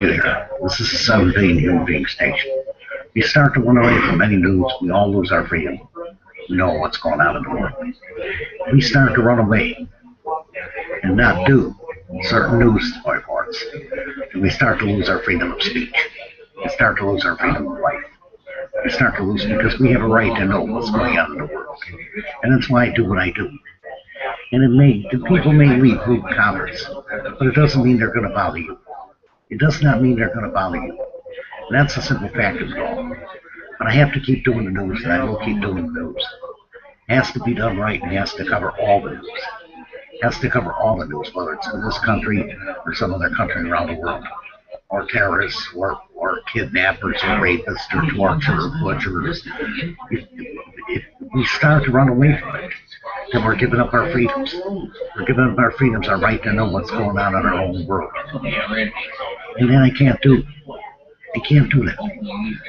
Here. This is a 7 billion human being station. We start to run away from any news, we all lose our freedom. We know what's going on in the world. We start to run away and not do certain news reports, and we start to lose our freedom of speech. We start to lose our freedom of life. We start to lose because we have a right to know what's going on in the world. And that's why I do what I do. And the people may leave rude comments, but it doesn't mean they're going to bother you. It does not mean they're going to bother you. And that's a simple fact of it all. But I have to keep doing the news, and I will keep doing the news. It has to be done right, and it has to cover all the news. It has to cover all the news, whether it's in this country or some other country around the world, or terrorists, or kidnappers, or rapists, or torturers, or butchers. If we start to run away from it, then we're giving up our freedoms. We're giving up our freedoms, our right to know what's going on in our own world. And then I can't do that.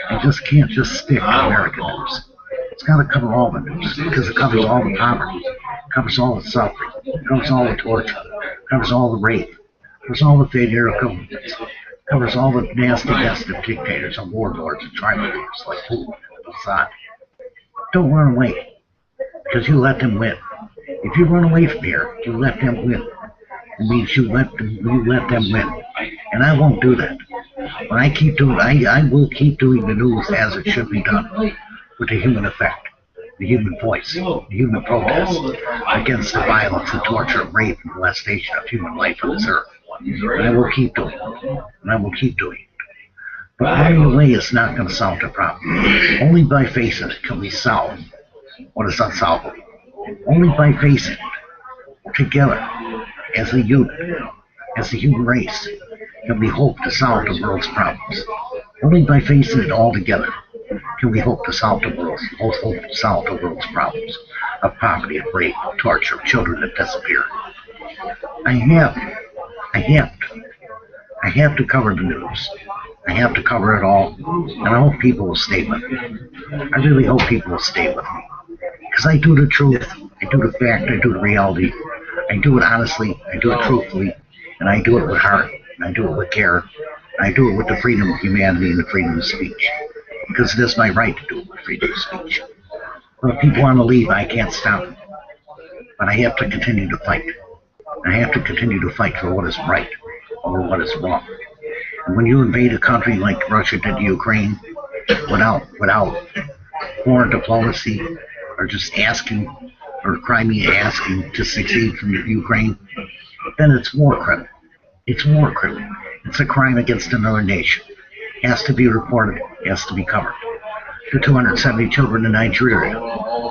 I just can't just stick to American news. It's got to cover all the news, because it covers all the poverty, it covers all the suffering, it covers all the torture, it covers all the rape, it covers all the failure of governments, it covers all the nasty deaths of dictators and warlords and tribal leaders like Putin and Assad. Don't run away, because you let them win. If you run away from here, you let them win. It means you let them win. And I won't do that. When I keep doing, I will keep doing the news as it should be done, with the human effect, the human voice, the human protest against the violence and torture and rape and molestation of human life on this earth. And I will keep doing it. And I will keep doing it. But running away is not going to solve the problem. Only by facing it can we solve what is unsolvable. Only by facing it together as a unit, as a human race, can we hope to solve the world's problems. Only by facing it all together can we hope to solve the world's problems of poverty, of rape, of torture, of children that disappear. I have to cover the news. I have to cover it all, and I hope people will stay with me. I really hope people will stay with me. Because I do the truth, I do the fact, I do the reality, I do it honestly, I do it truthfully, and I do it with heart, and I do it with care, and I do it with the freedom of humanity and the freedom of speech. Because it is my right to do it with freedom of speech. But if people want to leave, I can't stop them. But I have to continue to fight. I have to continue to fight for what is right over what is wrong. And when you invade a country like Russia did to Ukraine, without foreign diplomacy, or just asking, or Crimea asking to secede from Ukraine, then it's war crime. It's war crime. It's a crime against another nation. It has to be reported. It has to be covered. The 270 children in Nigeria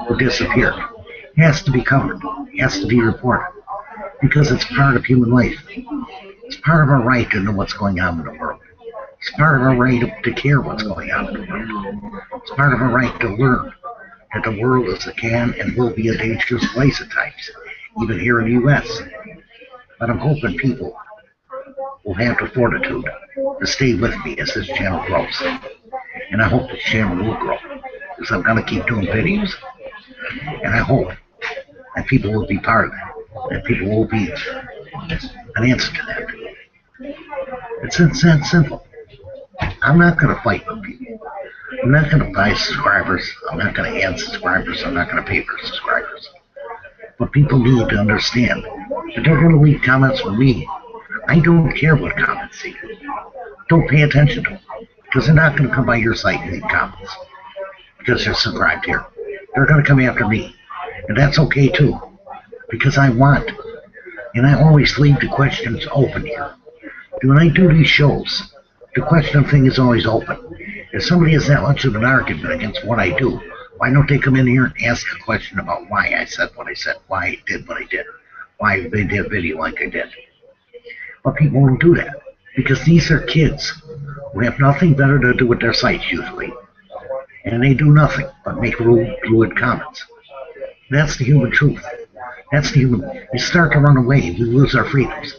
who disappeared. It has to be covered. It has to be reported. Because it's part of human life. It's part of our right to know what's going on in the world. It's part of our right to care what's going on in the world. It's part of our right to learn that the world is a can and will be a dangerous place at times, even here in the U.S. But I'm hoping people will have the fortitude to stay with me as this channel grows. And I hope this channel will grow, because I'm going to keep doing videos. And I hope that people will be part of that, that people will be an answer to that. It's that simple. I'm not going to fight with people. I'm not going to buy subscribers. I'm not going to add subscribers. I'm not going to pay for subscribers. But people need to understand that they're going to leave comments for me. I don't care what comments say. Don't pay attention to them, because they're not going to come by your site and leave comments because they're subscribed here. They're going to come after me, and that's okay too, because I want, and I always leave the questions open here. When I do these shows, the question thing is always open. If somebody has that much of an argument against what I do, why don't they come in here and ask a question about why I said what I said, why I did what I did, why they did a video like I did? But people won't do that, because these are kids who have nothing better to do with their sites usually, and they do nothing but make rude comments. That's the human truth. That's the human. We start to run away, we lose our freedoms.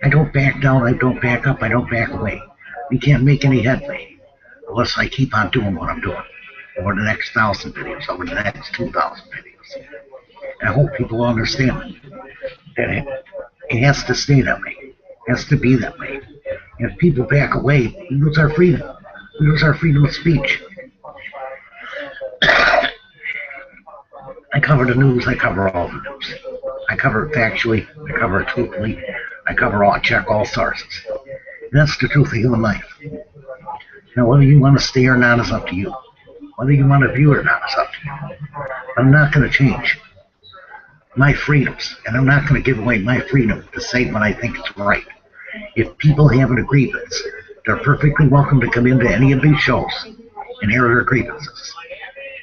I don't back down, I don't back up, I don't back away. We can't make any headway unless I keep on doing what I'm doing over the next 1,000 videos, over the next 2,000 videos. And I hope people understand that it has to stay that way. It has to be that way. If people back away, we lose our freedom. We lose our freedom of speech. I cover the news. I cover all the news. I cover it factually. I cover it truthfully. I cover all. I check all sources. And that's the truth of human life. Now, whether you want to stay or not is up to you. Whether you want to view it or not is up to you. I'm not going to change my freedoms, and I'm not going to give away my freedom to say what I think is right. If people have a grievance, they're perfectly welcome to come into any of these shows and air their grievances.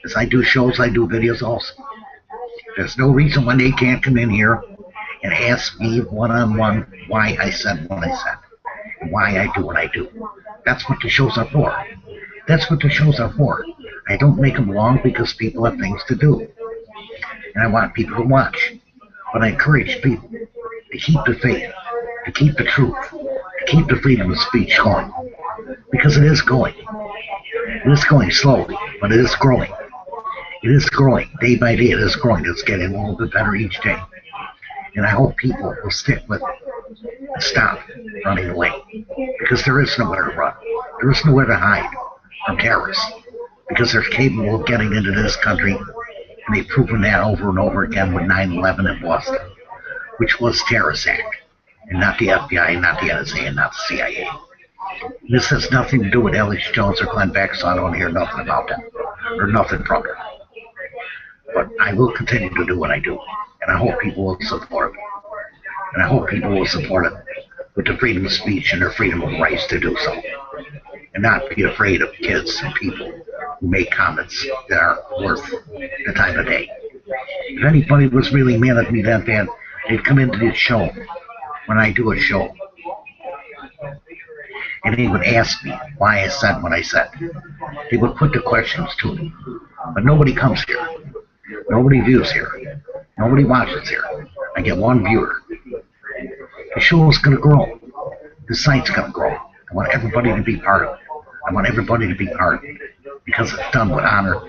As I do shows, I do videos also. There's no reason why they can't come in here and ask me one-on-one why I said what I said, and why I do what I do. That's what the shows are for. That's what the shows are for. I don't make them long because people have things to do. And I want people to watch. But I encourage people to keep the faith, to keep the truth, to keep the freedom of speech going. Because it is going. It is going slowly, but it is growing. It is growing. Day by day it is growing. It's getting a little bit better each day. And I hope people will stick with it and stop running away. Because there is nowhere to run. There is nowhere to hide from terrorists. Because they're capable of getting into this country, and they've proven that over and over again with 9/11 in Boston, which was terrorist act, and not the FBI, not the NSA, and not the CIA. This has nothing to do with Alex Jones or Glenn Beck, so I don't hear nothing about them, or nothing from them. But I will continue to do what I do, and I hope people will support it. And I hope people will support it with the freedom of speech and their freedom of rights to do so, and not be afraid of kids and people who make comments that are worth the time of day. If anybody was really mad at me that bad, they'd come into this show when I do a show, and they would ask me why I said what I said. They would put the questions to me. But nobody comes here. Nobody views here. Nobody watches here. I get one viewer. The show is going to grow. The site's going to grow. I want everybody to be part of it. I want everybody to be part of it. Because it's done with honor,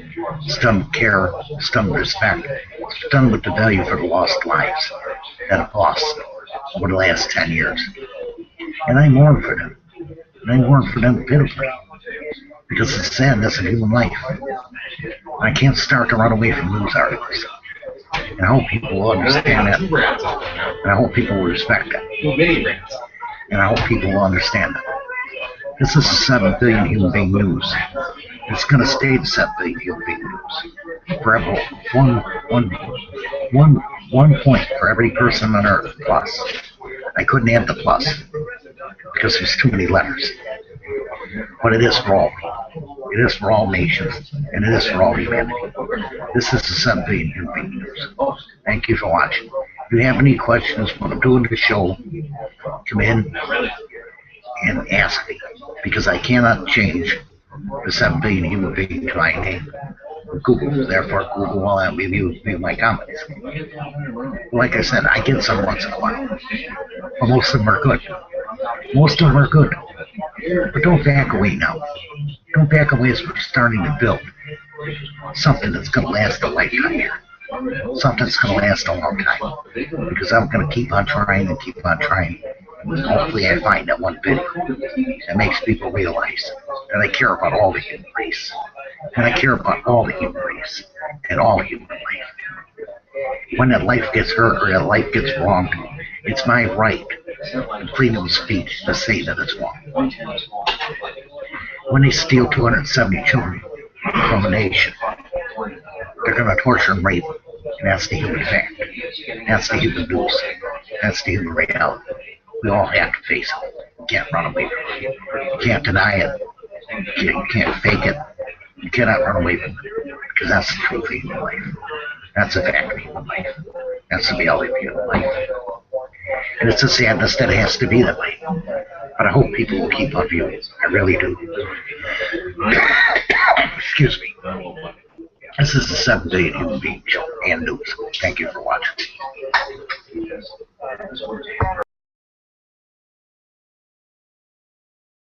it's done with care, it's done with respect, it's done with the value for the lost lives that have lost over the last 10 years. And I mourn for them. And I mourn for them pitifully. Because it's sadness of human life. I can't start to run away from news articles. And I hope people will understand that. And I hope people will respect that. And I hope people will understand that. This is a 7 billion human being news. It's going to stay the 7 billion human being news. Forever. One point for every person on Earth, plus. I couldn't add the plus because there's too many letters. But it is for all people. It is for all nations, and it is for all humanity. This is the 7 billion human being news. Thank you for watching. If you have any questions when I'm doing the show, come in and ask me, because I cannot change the 7 billion human being to my name. Google, therefore Google will not review my comments. Like I said, I get some once in a while, but most of them are good. Most of them are good. But don't back away now. Don't back away as we're starting to build something that's going to last a lifetime here. Something that's going to last a long time. Because I'm going to keep on trying and keep on trying. Hopefully I find that one video that makes people realize that I care about all the human race. And I care about all the human race and all human life. When that life gets hurt or that life gets wronged, it's my right and freedom of speech to say that it's wrong. When they steal 270 children from a nation, they're going to torture and rape them. And that's the human fact. That's the human news. That's the human reality. We all have to face it. You can't run away from it. You can't deny it. You can't fake it. You cannot run away from it. Because that's the truth of human life. That's the fact of human life. That's the reality of human life. And it's a sadness that it has to be that way. But I hope people will keep on viewing. I really do. Excuse me. This is the 7 billion human being show and news. Thank you for watching.